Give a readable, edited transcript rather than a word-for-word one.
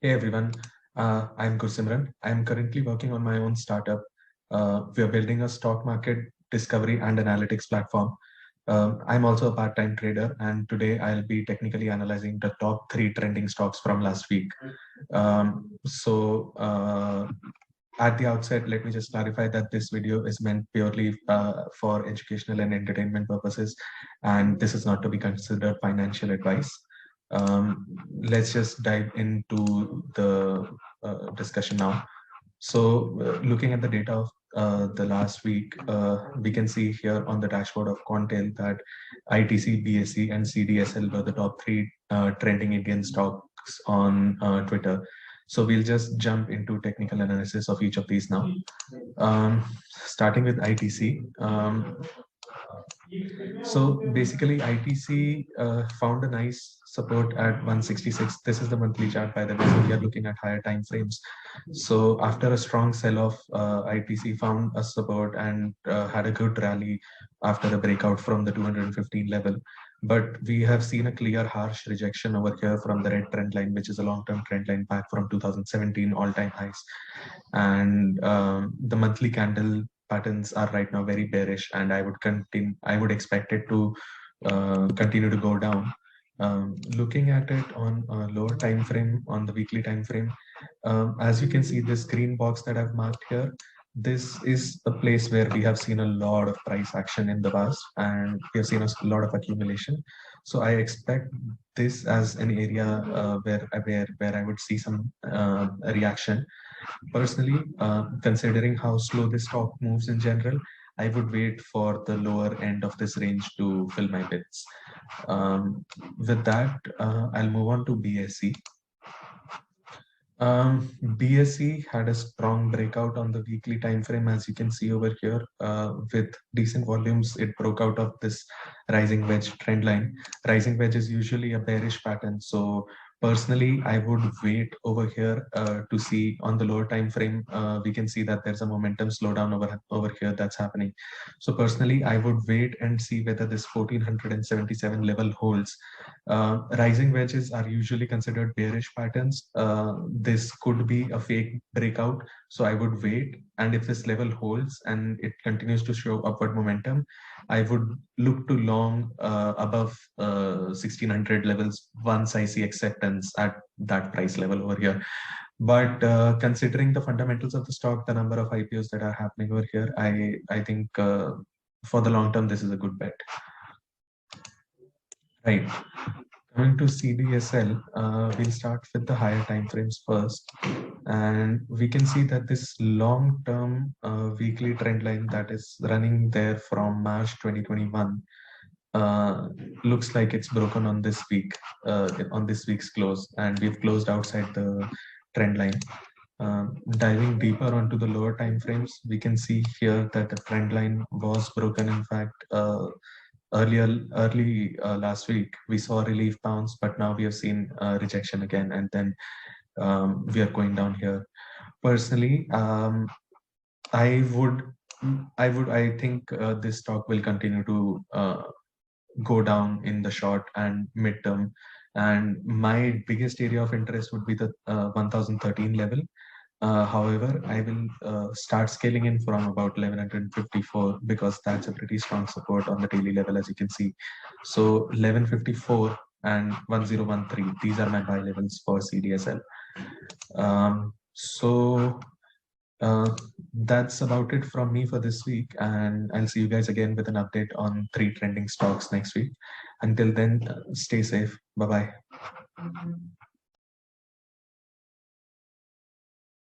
Hey everyone, I'm Gursimran. I'm currently working on my own startup. We are building a stock market discovery and analytics platform. I'm also a part-time trader, and today I'll be technically analyzing the top three trending stocks from last week. At the outset, let me just clarify that this video is meant purely for educational and entertainment purposes, and this is not to be considered financial advice. Let's just dive into the discussion now. Looking at the data of the last week, we can see here on the dashboard of Quantail that ITC, BSE, and CDSL were the top three trending Indian stocks on Twitter. So we'll just jump into technical analysis of each of these now. Starting with ITC. So basically, ITC found a nice support at 166. This is the monthly chart, by the way. So we are looking at higher time frames. So after a strong sell-off, ITC found a support and had a good rally after a breakout from the 215 level. But we have seen a clear harsh rejection over here from the red trend line, which is a long-term trend line back from 2017 all-time highs. And the monthly candle patterns are right now very bearish, and I would expect it to continue to go down. Looking at it on a lower time frame, on the weekly time frame, as you can see, this green box that I've marked here, this is a place where we have seen a lot of price action in the past, and we have seen a lot of accumulation. So I expect this as an area where I would see some reaction. Personally, considering how slow this stock moves in general, I would wait for the lower end of this range to fill my bids. With that, I'll move on to BSE. BSE had a strong breakout on the weekly time frame, as you can see over here. With decent volumes, it broke out of this rising wedge trend line. Rising wedge is usually a bearish pattern, so personally, I would wait over here to see on the lower time frame. We can see that there's a momentum slowdown over here that's happening. So personally, I would wait and see whether this 1477 level holds. Rising wedges are usually considered bearish patterns. This could be a fake breakout, so I would wait. And if this level holds and it continues to show upward momentum, I would look to long above 1600 levels once I see acceptance at that price level over here. But considering the fundamentals of the stock, the number of IPOs that are happening over here, I think for the long term, this is a good bet. Right. Coming to CDSL, we'll start with the higher time frames first. And we can see that this long-term weekly trend line that is running there from March 2021 looks like it's broken on this week, on this week's close, and we've closed outside the trend line. Diving deeper onto the lower time frames, we can see here that the trend line was broken. In fact, early last week, we saw a relief bounce, but now we have seen rejection again, and then we are going down here. Personally, I think this stock will continue to go down in the short and midterm. And my biggest area of interest would be the 1013 level. However, I will start scaling in from about 1154 because that's a pretty strong support on the daily level, as you can see. So 1154 and 1013, these are my buy levels for CDSL. That's about it from me for this week, and I'll see you guys again with an update on three trending stocks next week. Until then, stay safe. Bye-bye.